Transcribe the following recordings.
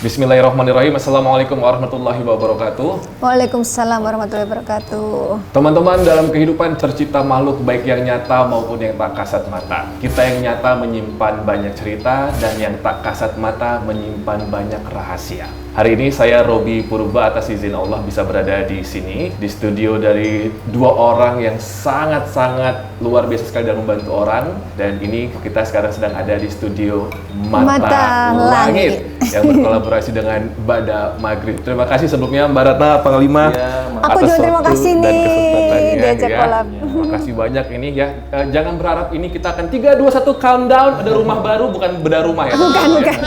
Bismillahirrahmanirrahim. Assalamualaikum warahmatullahi wabarakatuh. Waalaikumsalam warahmatullahi wabarakatuh. Teman-teman, dalam kehidupan tercipta makhluk baik yang nyata maupun yang tak kasat mata. Kita yang nyata menyimpan banyak cerita dan yang tak kasat mata menyimpan banyak rahasia. Hari ini saya Robi Purba atas izin Allah bisa berada di sini di studio dari dua orang yang sangat-sangat luar biasa sekali dalam membantu orang, dan ini kita sekarang sedang ada di studio Mata Langit yang berkolaborasi dengan Bada Maghrib. Terima kasih sebelumnya Mbak Ratna Panglima Aku atas juga terima waktu kasih dan nih kesempatannya diajak ya. kolab. Terima kasih banyak ini ya. Jangan berharap ini kita akan 3, 2, 1 countdown ada rumah baru, bukan beda rumah ya. Bukan.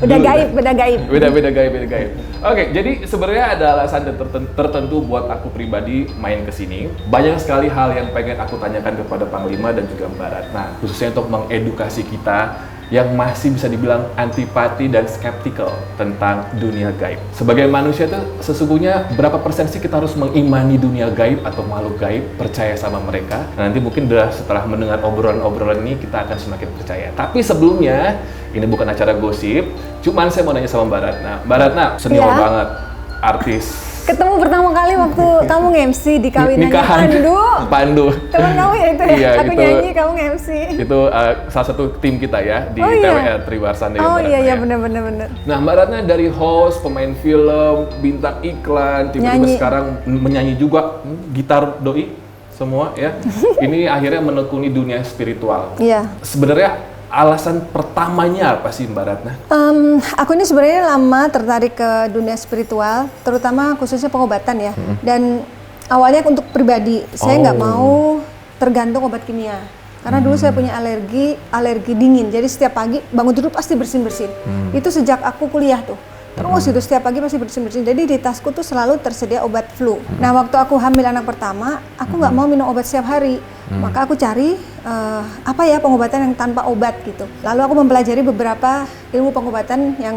Beda itu. Beda gaib. Beda gaib. Oke, jadi sebenarnya ada alasan tertentu buat aku pribadi main ke sini. Banyak sekali hal yang pengen aku tanyakan kepada Panglima dan juga Mbak Ratna, khususnya untuk mengedukasi kita yang masih bisa dibilang antipati dan skeptikal tentang dunia gaib. Sebagai manusia tuh sesungguhnya berapa persen sih kita harus mengimani dunia gaib atau makhluk gaib, percaya sama mereka? Nah, nanti mungkin setelah mendengar obrolan-obrolan ini kita akan semakin percaya. Tapi sebelumnya, ini bukan acara gosip, cuman saya mau nanya sama Mbak Ratna. Mbak Ratna senior banget, artis. Ketemu pertama kali waktu kamu nge-MC di kawinannya Pandu. Teman kamu ya itu ya? Iya, aku itu, nyanyi, kamu nge-MC. Itu salah satu tim kita ya di TWR Triwarsan. Oh iya, benar. Nah, Mbak Ratna dari host, pemain film, bintang iklan, tiba-tiba sekarang menyanyi juga, gitar doi semua ya. Ini akhirnya menekuni dunia spiritual. Iya. Sebenarnya alasan pertamanya apa sih Mbak Ratna? Aku ini sebenarnya lama tertarik ke dunia spiritual, terutama khususnya pengobatan ya. Dan awalnya untuk pribadi, saya nggak mau tergantung obat kimia. Karena dulu saya punya alergi dingin. Jadi setiap pagi bangun tidur pasti bersin-bersin. Itu sejak aku kuliah tuh. Terus itu setiap pagi pasti bersin-bersin. Jadi di tasku tuh selalu tersedia obat flu. Nah, waktu aku hamil anak pertama, aku nggak mau minum obat setiap hari. Maka aku cari apa ya pengobatan yang tanpa obat gitu. Lalu aku mempelajari beberapa ilmu pengobatan yang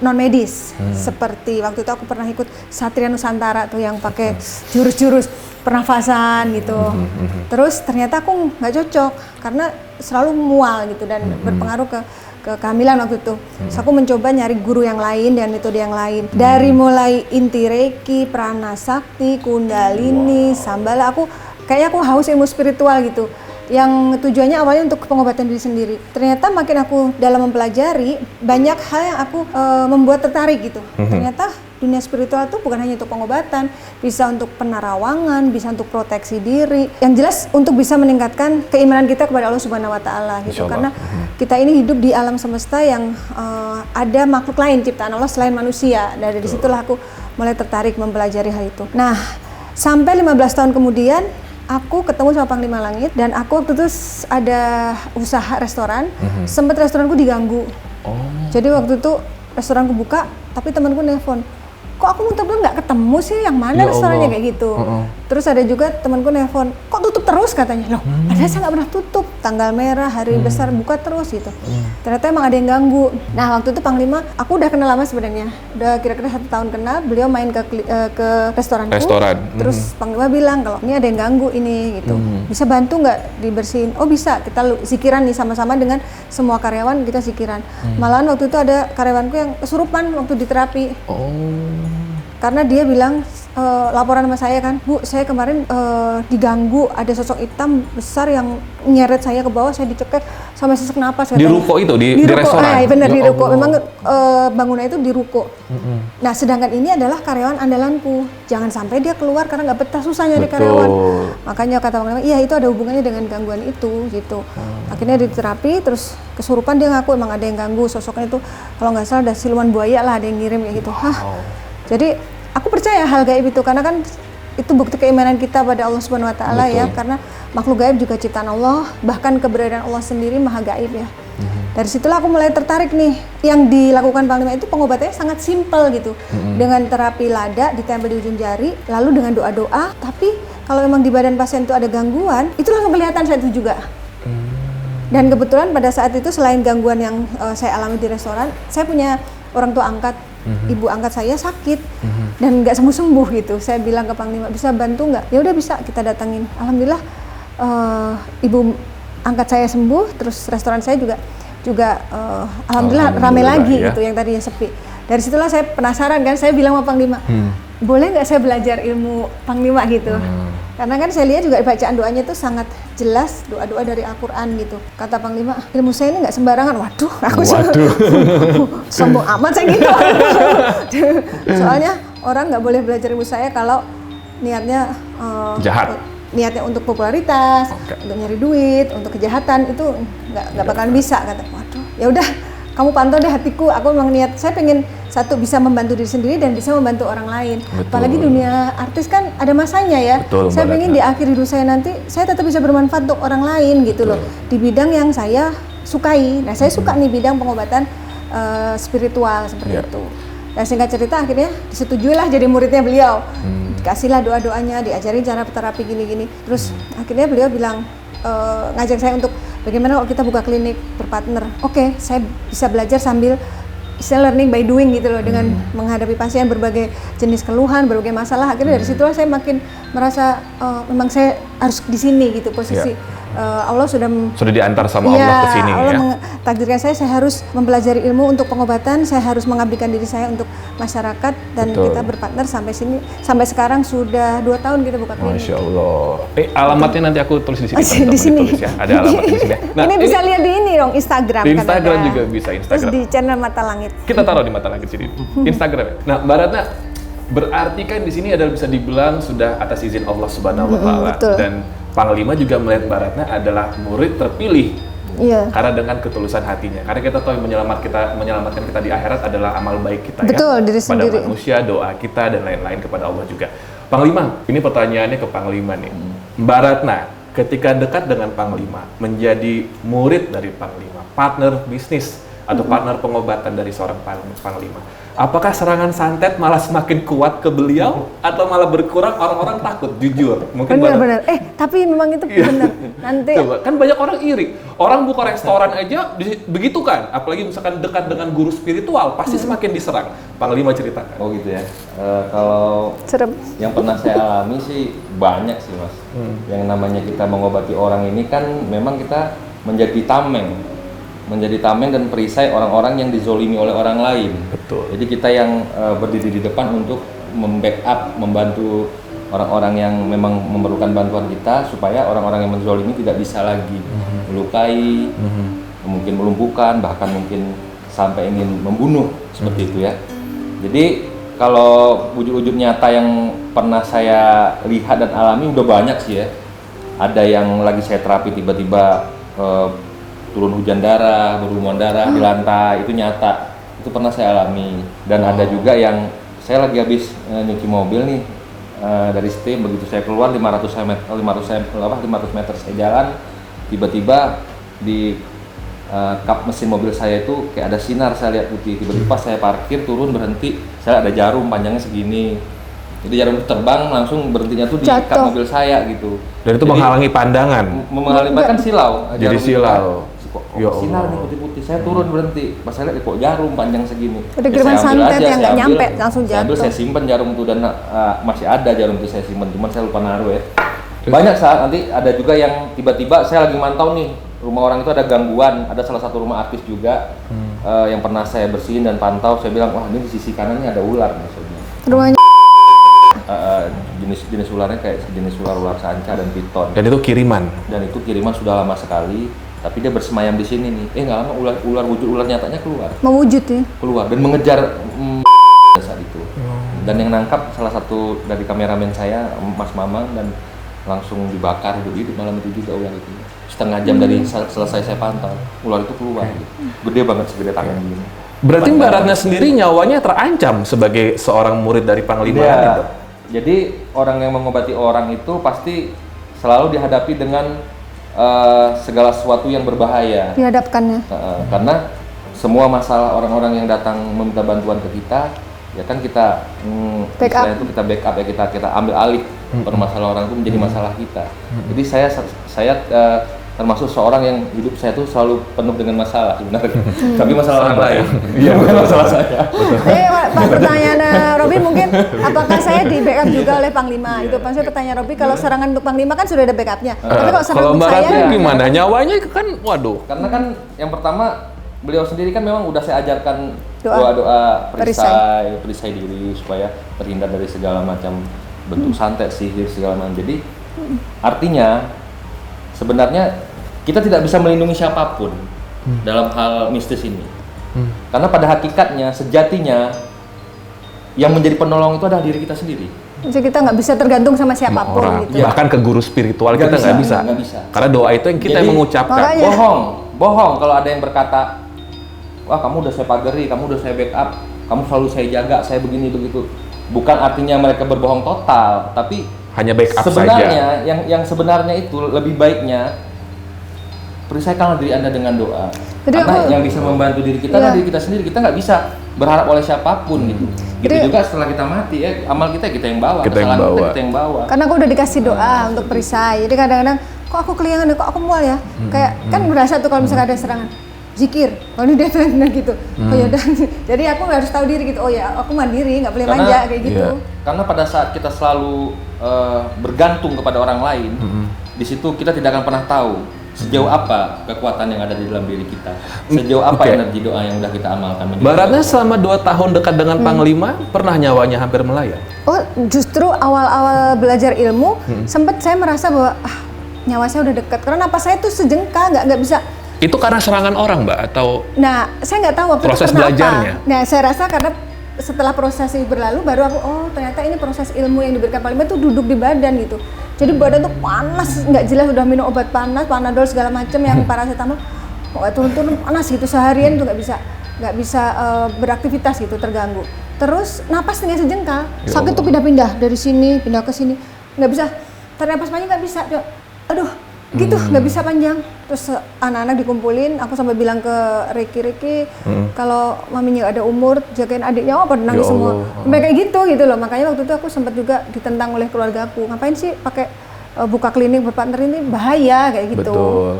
non medis. Seperti waktu itu aku pernah ikut Satria Nusantara tuh yang pakai jurus-jurus pernafasan gitu. Terus ternyata aku nggak cocok karena selalu mual gitu dan berpengaruh ke kehamilan waktu itu. Terus aku mencoba nyari guru yang lain dan metode yang lain. Dari mulai inti reiki, prana sakti, kundalini, sambala, kayaknya aku haus ilmu spiritual gitu. Yang tujuannya awalnya untuk pengobatan diri sendiri. Ternyata makin aku dalam mempelajari, banyak hal yang aku membuat tertarik gitu. Ternyata dunia spiritual itu bukan hanya untuk pengobatan, bisa untuk penerawangan, bisa untuk proteksi diri. Yang jelas untuk bisa meningkatkan keimanan kita kepada Allah Subhanahu wa taala gitu. Karena kita ini hidup di alam semesta yang ada makhluk lain ciptaan Allah selain manusia. Dan dari situlah aku mulai tertarik mempelajari hal itu. Nah, sampai 15 tahun kemudian aku ketemu sama Panglima Langit dan aku waktu itu ada usaha restoran, sempat restoranku diganggu. Jadi waktu itu restoranku buka, tapi temanku nelpon, kok aku muter-muter nggak ketemu sih yang mana restorannya kayak gitu. Terus ada juga temanku nelpon, kok tutup terus katanya. Loh, padahal saya nggak pernah tutup, tanggal merah, hari besar buka terus gitu. Ternyata emang ada yang ganggu. Nah, waktu itu Panglima, aku udah kenal lama sebenarnya, udah kira-kira 1 tahun kenal. Beliau main ke restoranku. Terus Panglima bilang kalau ini ada yang ganggu ini gitu, bisa bantu nggak dibersihin? Oh bisa, kita zikiran nih sama-sama dengan semua karyawan, kita zikiran. Malahan waktu itu ada karyawanku yang kesurupan waktu di terapi. Karena dia bilang laporan sama saya kan, Bu, saya kemarin diganggu, ada sosok hitam besar yang nyeret saya ke bawah, saya dicekek sampai sesak napas. Di ruko itu, di restoran? Bener, di ruko. Memang bangunan itu di ruko. Nah, sedangkan ini adalah karyawan andalanku. Jangan sampai dia keluar karena nggak betah, susah nyari karyawan. Makanya kata Panglima, iya itu ada hubungannya dengan gangguan itu gitu. Akhirnya di terapi, terus kesurupan dia ngaku emang ada yang ganggu. Sosoknya itu kalau nggak salah ada siluman buaya lah, ada yang ngirim kayak gitu. Jadi aku percaya hal gaib itu karena kan itu bukti keimanan kita pada Allah Subhanahu wa taala ya, karena makhluk gaib juga ciptaan Allah, bahkan keberadaan Allah sendiri maha gaib ya. Dari situlah aku mulai tertarik nih. Yang dilakukan Panglima itu pengobatannya sangat simpel gitu. Dengan terapi lada ditempel di ujung jari, lalu dengan doa-doa, tapi kalau memang di badan pasien itu ada gangguan, itu langsung kelihatan saat itu juga. Dan kebetulan pada saat itu selain gangguan yang saya alami di restoran, saya punya orang tua angkat, ibu angkat saya sakit dan nggak sembuh-sembuh gitu. Saya bilang ke Panglima, bisa bantu nggak? Ya udah bisa, kita datangin. Alhamdulillah ibu angkat saya sembuh, terus restoran saya juga juga alhamdulillah rame lagi ya. gitu yang tadinya sepi. Dari situlah saya penasaran kan, saya bilang sama Panglima, boleh nggak saya belajar ilmu Panglima gitu? Karena kan saya lihat juga bacaan doanya itu sangat jelas, doa-doa dari Al-Quran gitu. Kata Panglima, ilmu saya ini nggak sembarangan. Waduh, aku sombong amat saya gitu. Soalnya orang nggak boleh belajar ilmu saya kalau niatnya jahat. Niatnya untuk popularitas, untuk nyari duit, untuk kejahatan itu nggak bakalan bisa. Kata, waduh, ya udah. Kamu pantau deh hatiku, aku memang niat, saya pengen satu bisa membantu diri sendiri dan bisa membantu orang lain. Betul. Apalagi dunia artis kan ada masanya ya. Betul, saya pengen di akhir hidup saya nanti, saya tetap bisa bermanfaat untuk orang lain gitu loh. Di bidang yang saya sukai. Nah saya suka nih bidang pengobatan spiritual seperti itu. Dan singkat cerita akhirnya disetujuilah jadi muridnya beliau. Dikasihlah doa-doanya, diajarin cara terapi gini-gini. Terus akhirnya beliau bilang, ngajak saya untuk bagaimana kalau kita buka klinik berpartner. Oke, saya bisa belajar sambil saya learning by doing gitu loh, dengan menghadapi pasien berbagai jenis keluhan, berbagai masalah. Akhirnya dari situlah saya makin merasa memang saya harus di sini gitu posisi. Allah sudah diantar sama Allah ke sini Allah ya. takdirkan saya harus mempelajari ilmu untuk pengobatan, saya harus mengabdikan diri saya untuk masyarakat dan kita berpartner sampai sini, sampai sekarang sudah 2 tahun kita buka klinik. Masya Allah. Alamatnya nanti aku tulis di sini. Di sini. Ditulis ya. Ada alamatnya di sini. Nah, ini bisa lihat di ini dong, Instagram. Di Instagram kan juga bisa, Terus Instagram. di channel Mata Langit. Kita taruh di Mata Langit sini. Instagram ya. Nah, Mbak Ratna, berarti kan di sini adalah bisa dibilang sudah atas izin Allah Subhanahu wa taala. Dan Panglima juga melihat Mbak Ratna adalah murid terpilih. Iya. Karena dengan ketulusan hatinya. Karena kita tahu yang menyelamatkan kita di akhirat adalah amal baik kita. Betul, ya. diri sendiri. Pada manusia, doa kita dan lain-lain kepada Allah juga. Panglima, ini pertanyaannya ke Panglima nih. Mbak Ratna, ketika dekat dengan Panglima, menjadi murid dari Panglima, partner bisnis atau partner pengobatan dari seorang Panglima, apakah serangan santet malah semakin kuat ke beliau atau malah berkurang? Orang-orang takut, jujur. Mungkin Benar. Tapi memang itu benar. Nanti coba, kan banyak orang iri. Orang buka restoran aja begitu kan, apalagi misalkan dekat dengan guru spiritual, pasti semakin diserang. Panglima ceritakan. Oh gitu ya. Kalau serem. yang pernah saya alami sih banyak sih Mas. Yang namanya kita mengobati orang ini kan memang kita menjadi tameng dan perisai orang-orang yang dizolimi oleh orang lain. Betul. Jadi kita yang berdiri di depan untuk membackup, membantu orang-orang yang memang memerlukan bantuan kita supaya orang-orang yang menzolimi tidak bisa lagi melukai, mungkin melumpuhkan, bahkan mungkin sampai ingin membunuh seperti itu ya. Jadi kalau wujud-wujud nyata yang pernah saya lihat dan alami udah banyak sih ya. Ada yang lagi saya terapi tiba-tiba turun hujan darah, berlumuran darah di lantai, itu nyata, itu pernah saya alami. Dan ada juga yang saya lagi habis nyuci mobil nih, dari steam, begitu saya keluar 500 meter saya jalan, tiba-tiba di kap mesin mobil saya itu kayak ada sinar, saya lihat putih. Tiba-tiba pas saya parkir, turun, berhenti, saya ada jarum panjangnya segini. Jadi jarum itu terbang, langsung berhentinya tuh di kap mobil saya gitu. Dan itu menghalangi pandangan. Menghalangi kan silau. Jadi silau. Kok sinar nih putih-putih, saya turun berhenti. Pas saya lihat kok jarum panjang segini. Ada kiriman santet yang nggak nyampe, langsung jatuh. Saya ambil, saya simpan jarum itu dan masih ada jarum itu saya simpan, cuman saya lupa naruh ya. Banyak saat nanti ada juga yang tiba-tiba saya lagi mantau nih, rumah orang itu ada gangguan, ada salah satu rumah artis juga yang pernah saya bersihin dan pantau, saya bilang, wah ini di sisi kanannya ada ular maksudnya. Rumahnya jenis ularnya kayak jenis ular sanca dan piton. Dan itu kiriman. Dan itu kiriman sudah lama sekali. Tapi dia bersemayam di sini nih. Nggak lama wujud ular nyatanya keluar. Mewujud ya? Keluar dan mengejar saat itu. Dan yang nangkap salah satu dari kameramen saya, Mas Mamang, dan langsung dibakar hidup malam itu juga ular itu. Setengah jam dari selesai saya pantau, ular itu keluar. Gede banget, segede tangan gini. Berarti Mbak Ratna sendiri nyawanya terancam sebagai seorang murid dari Panglima itu. Jadi orang yang mengobati orang itu pasti selalu dihadapi dengan segala sesuatu yang berbahaya dihadapkannya. Karena semua masalah orang-orang yang datang meminta bantuan ke kita, ya kan kita itu kita backup ya, kita ambil alih permasalahan orang itu menjadi masalah kita. Jadi saya termasuk seorang yang hidup saya tuh selalu penuh dengan masalah sebenarnya. Tapi masalah orang lain. Iya, bukan masalah saya. Pak, pertanyaan Robi mungkin, apakah saya di backup juga oleh Panglima? Itu maksudnya pertanyaan Robi, kalau serangan untuk Panglima kan sudah ada backupnya. Tapi kalau serangan untuk Mbak saya Ratna gimana? Nyawanya kan, waduh. Karena kan yang pertama beliau sendiri kan memang udah saya ajarkan Doa. doa-doa perisai diri supaya terhindar dari segala macam bentuk santet, sihir, segala macam. Jadi artinya sebenarnya kita tidak bisa melindungi siapapun dalam hal mistis ini. Karena pada hakikatnya, sejatinya yang menjadi penolong itu adalah diri kita sendiri. Jadi kita nggak bisa tergantung sama siapapun orang. gitu. Bahkan ke guru spiritual kita nggak bisa. Nggak bisa. Karena doa itu yang kita Jadi, yang mengucapkan. makanya- Bohong kalau ada yang berkata, wah kamu udah saya pagari, kamu udah saya backup, kamu selalu saya jaga, saya begini begitu. Bukan artinya mereka berbohong total, tapi Hanya backup sebenarnya saja. yang sebenarnya itu lebih baiknya perisaikanlah diri Anda dengan doa. Jadi Karena aku- yang bisa membantu diri kita Iya. adalah diri kita sendiri. Kita nggak bisa berharap oleh siapapun gitu. Gitu Jadi- juga setelah kita mati ya, amal kita yang bawa, Kita yang kesalahan bawa. kita yang bawa. Karena aku udah dikasih doa untuk perisai. Jadi kadang-kadang kok aku keliangan ya, kok aku mual ya. Kayak kan berasa tuh kalau misalnya ada serangan. Zikir, kalau ini dia benar gitu. Oh ya udah. Jadi aku harus tahu diri gitu. Oh ya, aku mandiri, nggak boleh Karena- manja kayak gitu. iya. Karena pada saat kita selalu bergantung kepada orang lain, di situ kita tidak akan pernah tahu sejauh apa kekuatan yang ada di dalam diri kita, sejauh apa Oke. energi doa yang sudah kita amalkan. menjadi Mbak Ratna sesuatu. selama 2 tahun dekat dengan Panglima, pernah nyawanya hampir melayang? Oh, justru awal-awal belajar ilmu, sempet saya merasa bahwa nyawa saya udah dekat. Karena napas saya tuh sejengkal, nggak bisa. Itu karena serangan orang, Mbak? Atau Nah, saya nggak tahu waktu Proses itu kenapa. belajarnya? Nah, saya rasa karena setelah proses ini berlalu, baru aku, oh ternyata ini proses ilmu yang diberikan Panglima itu duduk di badan gitu. Jadi badan tuh panas, nggak jelas, udah minum obat panas, panadol segala macam yang paracetamol, pokoknya turun-turun panas gitu seharian tuh nggak bisa beraktivitas gitu, terganggu. Terus napas tinggal sejengkal, sakit tuh pindah-pindah dari sini pindah ke sini, nggak bisa. Tarik napas panjang nggak bisa, Cok. Aduh, gitu nggak bisa panjang. Terus anak-anak dikumpulin, aku sampai bilang ke Riki, kalau maminya ada umur jagain adiknya, apa nangis Ya semua. Allah. Sampai kayak gitu loh. Makanya waktu itu aku sempat juga ditentang oleh keluarga aku. Ngapain sih pakai buka klinik berpartner, ini bahaya kayak gitu. betul?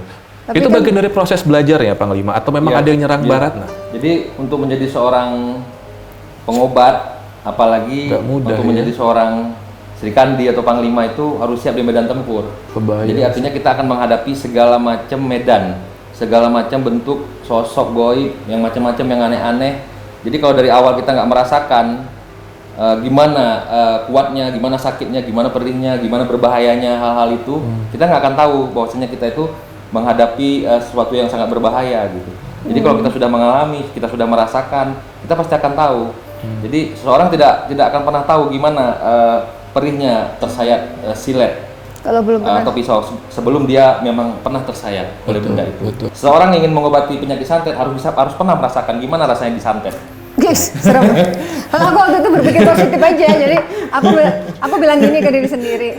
Tapi Itu kan- bagian dari proses belajar ya, Panglima? Atau memang Iya, ada yang nyerang iya. Mbak Ratna? Jadi untuk menjadi seorang pengobat, apalagi Nggak mudah, untuk ya. menjadi seorang Srikandi atau Panglima itu harus siap di medan tempur. Kebayang. Jadi artinya kita akan menghadapi segala macam medan, segala macam bentuk sosok goib yang macam-macam yang aneh-aneh. Jadi kalau dari awal kita nggak merasakan gimana kuatnya, gimana sakitnya, gimana perihnya, gimana berbahayanya hal-hal itu, kita nggak akan tahu bahwasanya kita itu menghadapi sesuatu yang sangat berbahaya gitu. Jadi kalau kita sudah mengalami, kita sudah merasakan, kita pasti akan tahu. Jadi seseorang tidak akan pernah tahu gimana perihnya tersayat silet Kalau belum pernah. atau pisau sebelum dia memang pernah tersayat oleh Betul, benda itu. betul. Seorang yang ingin mengobati penyakit santet harus pernah merasakan gimana rasanya disantet. Guys, serem. Kalau aku waktu itu berpikir positif aja, jadi aku bilang gini ke diri sendiri.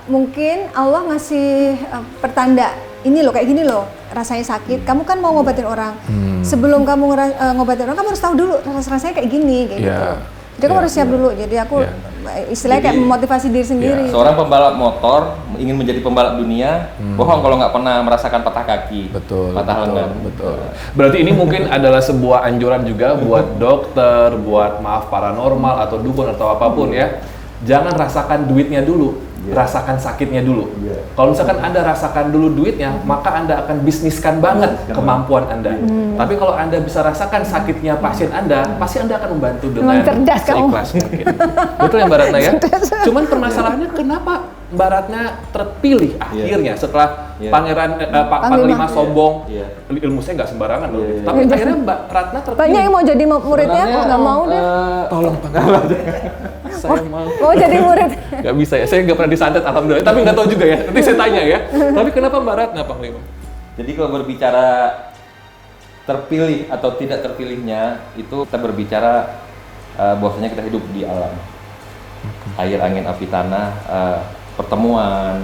Mungkin Allah ngasih pertanda ini loh, kayak gini loh, rasanya sakit. Kamu kan mau ngobatin orang. Sebelum kamu ngobatin orang, kamu harus tahu dulu rasanya kayak gini, kayak Iya. gitu. Jadi kamu Iya, harus siap iya. dulu. Jadi aku Iya. istilahnya kayak Jadi- memotivasi diri sendiri. Seorang pembalap motor ingin menjadi pembalap dunia, bohong kalau nggak pernah merasakan patah kaki, Betul, patah betul, lengan. betul. Berarti ini mungkin adalah sebuah anjuran juga buat dokter, buat maaf paranormal atau dukun atau apapun ya. Jangan rasakan duitnya dulu, rasakan sakitnya dulu. Kalau misalkan Anda rasakan dulu duitnya, maka Anda akan bisniskan banget kemampuan Anda. Tapi kalau Anda bisa rasakan sakitnya pasien Anda, pasti Anda akan membantu dengan Memang cerdas kamu. seikhlas mungkin. Betul ya Mbak Ratna ya? Cuman permasalahannya kenapa Mbak Ratna terpilih akhirnya setelah Iya. Pangeran Pak Panglima. Panglima sombong, Iya. ilmu saya nggak sembarangan loh. Iya, iya. Tapi akhirnya Mbak Ratna terpilih. Banyak yang mau jadi muridnya, kok nggak mau deh. Tolong Panglima. Saya mau. Mau jadi murid. Nggak bisa ya, saya nggak pernah disantet alhamdulillah. Tapi nggak tahu juga ya, nanti saya tanya ya. Tapi kenapa Mbak Ratna Panglima? Jadi kalau berbicara terpilih atau tidak terpilihnya, itu kita berbicara bahwasanya kita hidup di alam. Air, angin, api, tanah, pertemuan,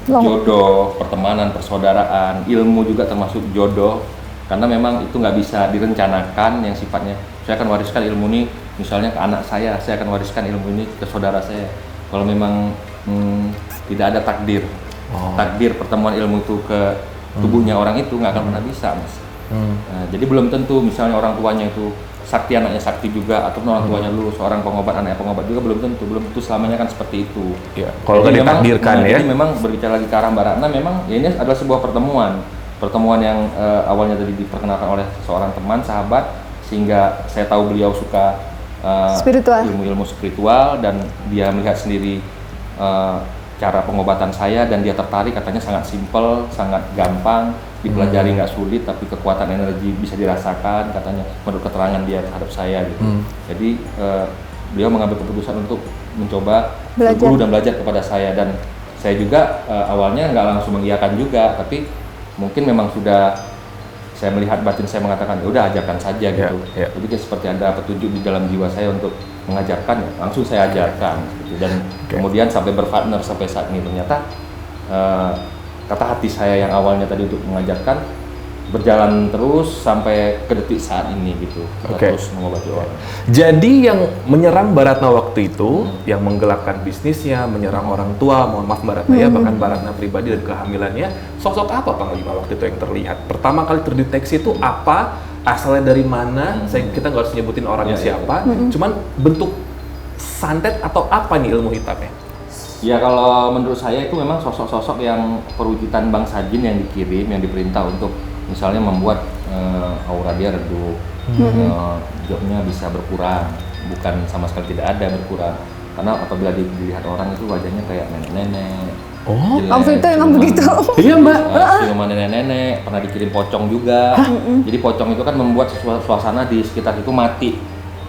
jodoh, pertemanan, persaudaraan, ilmu juga termasuk jodoh. Karena memang itu nggak bisa direncanakan yang sifatnya saya akan wariskan ilmu ini misalnya ke anak saya akan wariskan ilmu ini ke saudara saya. Kalau memang tidak ada takdir, takdir pertemuan ilmu itu ke tubuhnya orang itu nggak akan pernah bisa, Mas. Nah, jadi belum tentu misalnya orang tuanya itu sakti, anaknya sakti juga, atau orang tuanya lu seorang pengobat, anaknya pengobat juga, belum tentu selamanya kan seperti itu. Ya, kalau nggak Jadi memang- ditakdirkan nah, ya. Jadi memang berbicara lagi ke arah Mbak Ratna, memang ya ini adalah sebuah pertemuan pertemuan yang awalnya tadi diperkenalkan oleh seorang teman, sahabat, sehingga saya tahu beliau suka Spiritual. ilmu-ilmu spiritual, dan dia melihat sendiri cara pengobatan saya, dan dia tertarik, katanya sangat simpel, sangat gampang dipelajari, nggak sulit, tapi kekuatan energi bisa dirasakan, katanya menurut keterangan dia terhadap saya gitu. Jadi beliau mengambil keputusan untuk mencoba Belajar. berguru dan belajar kepada saya, dan saya juga awalnya nggak langsung mengiyakan juga, tapi mungkin memang sudah saya melihat batin saya mengatakan ya udah ajarkan saja gitu. Jadi kayak seperti ada petunjuk di dalam jiwa saya untuk mengajarkan, ya langsung saya ajarkan gitu. Dan kemudian sampai berpartner sampai saat ini, ternyata kata hati saya yang awalnya tadi untuk mengajarkan berjalan terus sampai ke detik saat ini gitu. Kita terus mengobati orang. Jadi yang menyerang Mbak Ratna waktu itu, yang menggelapkan bisnisnya, menyerang orang tua, mohon maaf Mbak Ratna ya, bahkan Mbak Ratna pribadi dan kehamilannya, sosok apa Panglima waktu itu yang terlihat? Pertama kali terdeteksi itu apa? Asalnya dari mana? Kita nggak harus nyebutin orangnya siapa, cuman bentuk santet atau apa nih ilmu hitamnya? Ya kalau menurut saya itu memang sosok-sosok yang perwujudan bangsa jin yang dikirim, yang diperintah untuk misalnya membuat aura dia redup, jobnya bisa berkurang, bukan sama sekali tidak ada, berkurang. Karena apabila dilihat orang itu wajahnya kayak nenek-nenek. Oh, jelek, waktu itu emang siluman. begitu. Iya Mbak. Siluman nenek-nenek, pernah dikirim pocong juga. Jadi pocong itu kan membuat suasana di sekitar itu mati,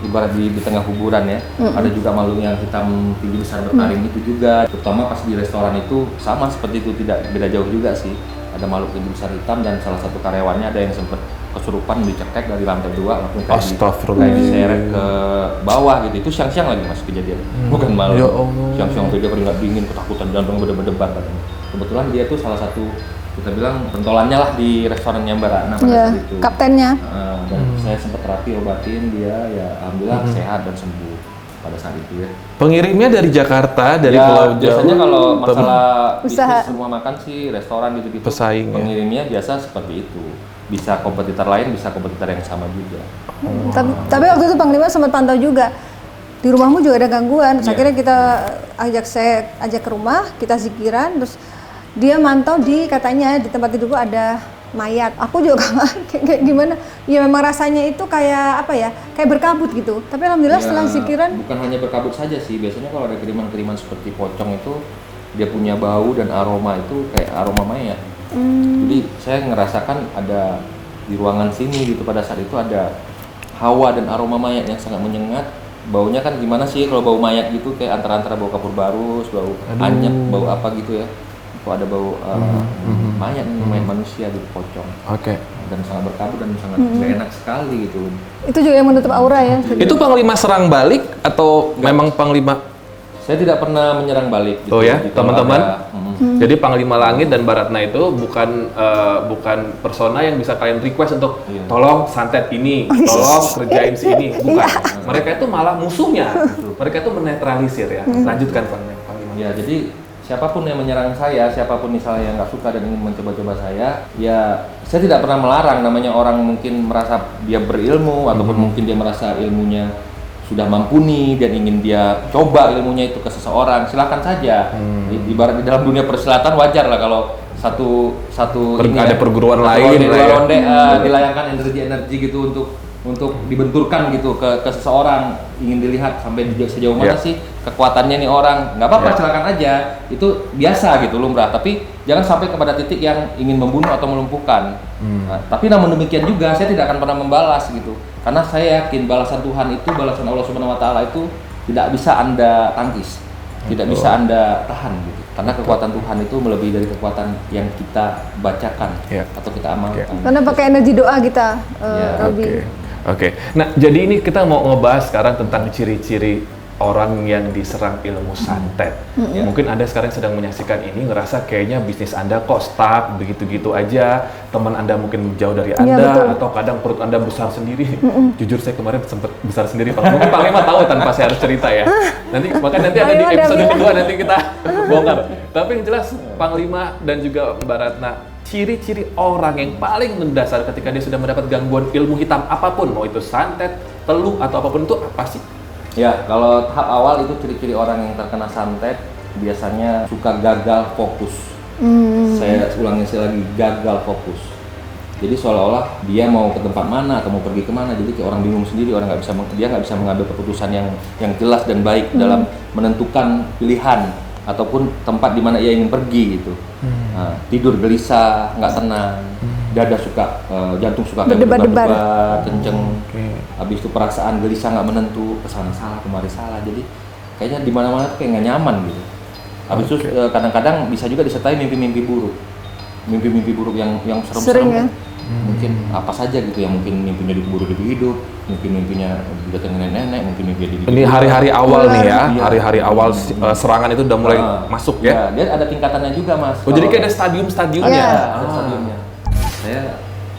ibarat di tengah kuburan ya. Ada juga makhluk yang hitam tinggi besar bertaring itu juga. Terutama pas di restoran itu sama seperti itu, tidak beda jauh juga sih. Ada makhluk tinggi besar hitam, dan salah satu karyawannya ada yang sempat kesurupan dicekek dari lantai 2 langsung kayak diseret ke bawah gitu. Itu siang-siang lagi mas kejadian, bukan malam. Ya Allah. Siang-siang dia keringat dingin, ketakutan, jantung berdebar katanya. Kebetulan dia tuh salah satu, kita bilang pentolannya lah di restorannya Mbak Ratna pada Iya, saat itu. kaptennya. Dan saya sempat terapi, obatin dia, ya alhamdulillah sehat dan sembuh pada saat itu ya. Pengirimnya dari Jakarta, dari Ya, Pulau Jawa. biasanya kalau masalah Usaha. bisnis semua makan sih, restoran gitu-gitu. Pesaing, ya. Pengirimnya biasa seperti itu. Bisa kompetitor lain, bisa kompetitor yang sama juga. Tapi waktu itu Panglima sempat pantau juga. Di rumahmu juga ada gangguan. Terus Iya. akhirnya saya ajak ke rumah, kita zikiran, terus dia mantau katanya di tempat tidurku ada mayat. Aku juga kayak gimana? Ya memang rasanya itu kayak apa ya? Kayak berkabut gitu. Tapi alhamdulillah Ya, setelah zikiran, bukan hanya berkabut saja sih. Biasanya kalau ada kiriman-kiriman seperti pocong itu, dia punya bau dan aroma itu kayak aroma mayat. Jadi saya ngerasakan ada di ruangan sini gitu, pada saat itu ada hawa dan aroma mayat yang sangat menyengat. Baunya kan gimana sih kalau bau mayat gitu, kayak antara bau kapur barus, bau anyep, bau apa gitu ya. Kok ada bau mayat manusia gitu, pocong. Dan sangat berkabut dan sangat gak enak sekali gitu. itu juga yang menutup aura ya. Itu Panglima serang balik atau memang Panglima? Saya tidak pernah menyerang balik gitu. Oh ya, Jadi kalau teman-teman? ada, Jadi Panglima Langit dan Mbak Ratna itu bukan persona yang bisa kalian request untuk tolong santet ini, tolong kerjain si ini, bukan. Mereka itu malah musuhnya. Mereka itu menetralisir ya. Lanjutkan Panglima. Ya, jadi siapapun yang menyerang saya, siapapun misalnya yang nggak suka dan ingin mencoba-coba saya, ya saya tidak pernah melarang. Namanya orang mungkin merasa dia berilmu, ataupun mungkin dia merasa ilmunya sudah mampuni dan ingin dia coba ilmunya itu ke seseorang, silakan saja. Ibarat di dalam dunia persilatan wajar lah kalau satu ini ada ya, perguruan satu lain lah ya. ronde dilayangkan energi gitu untuk dibenturkan gitu ke seseorang, ingin dilihat sampai sejauh mana sih kekuatannya nih orang. Nggak apa-apa, silakan aja, itu biasa gitu, lumrah. Tapi jangan sampai kepada titik yang ingin membunuh atau melumpuhkan. Nah, tapi namun demikian juga saya tidak akan pernah membalas gitu, karena saya yakin balasan Tuhan itu, balasan Allah Subhanahu Wa Taala itu tidak bisa Anda tangkis, tidak bisa Anda tahan gitu. Karena kekuatan Tuhan itu melebihi dari kekuatan yang kita bacakan atau kita amalkan. Karena pakai energi doa kita, Robi. Oke. Nah, jadi ini kita mau ngebahas sekarang tentang ciri-ciri orang yang diserang ilmu santet. Mungkin Anda sekarang sedang menyaksikan ini ngerasa kayaknya bisnis Anda kok stuck begitu-gitu aja, teman Anda mungkin jauh dari Anda, atau kadang perut Anda besar sendiri. Jujur saya kemarin sempat besar sendiri, Pak. Mungkin Panglima tahu tanpa saya harus cerita ya. Nanti ada di episode kedua nanti kita bongkar. Tapi yang jelas Panglima dan juga Mbak Ratna, ciri-ciri orang yang paling mendasar ketika dia sudah mendapat gangguan ilmu hitam apapun, mau itu santet, teluh atau apapun itu apa sih? Ya, kalau tahap awal itu ciri-ciri orang yang terkena santet biasanya suka gagal fokus. Saya ulangi lagi, gagal fokus. Jadi seolah-olah dia mau ke tempat mana atau mau pergi kemana, jadi kayak orang bingung sendiri, orang dia nggak bisa mengambil keputusan yang jelas dan baik dalam menentukan pilihan ataupun tempat di mana ia ingin pergi gitu. Nah, tidur gelisah, nggak tenang, dada suka, jantung suka kayak berdebar-debar, kenceng. Habis itu perasaan gelisah nggak menentu, kesana salah, kemari salah, jadi kayaknya di mana-mana tuh kayak nggak nyaman gitu. Habis itu kadang-kadang bisa juga disertai mimpi-mimpi buruk. Mimpi-mimpi buruk yang serem-serem ya? Mungkin apa saja gitu ya, mungkin mimpinya dikubur hidup, mungkin mimpinya didatengin nenek-nenek, mungkin mimpinya Ini hari-hari awal nih ya, hari-hari awal serangan itu udah mulai masuk ya? Dia ada tingkatannya juga mas. Oh jadi kayak ada stadium-stadiumnya? Iya. Ada stadiumnya. Saya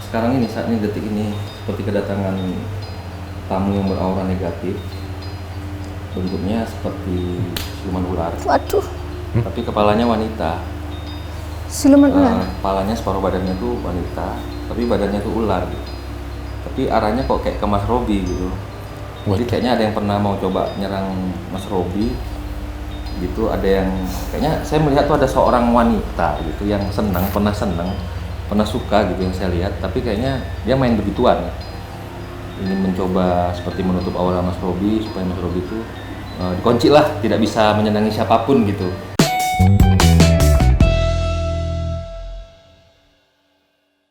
sekarang ini, saat ini, detik ini, seperti kedatangan tamu yang beraura negatif, bentuknya seperti siluman ular, Waduh, tapi kepalanya wanita. siluman ular. Kepalanya separuh badannya tuh wanita, tapi badannya tuh ular gitu. Tapi arahnya kok kayak ke Mas Robi gitu. Jadi kayaknya ada yang pernah mau coba nyerang Mas Robi gitu, ada yang kayaknya saya melihat tuh ada seorang wanita gitu yang pernah suka gitu yang saya lihat, tapi kayaknya dia main begituan. Ingin mencoba seperti menutup aura Mas Robi supaya Mas Robi itu dikunci lah, tidak bisa menyenangi siapapun gitu.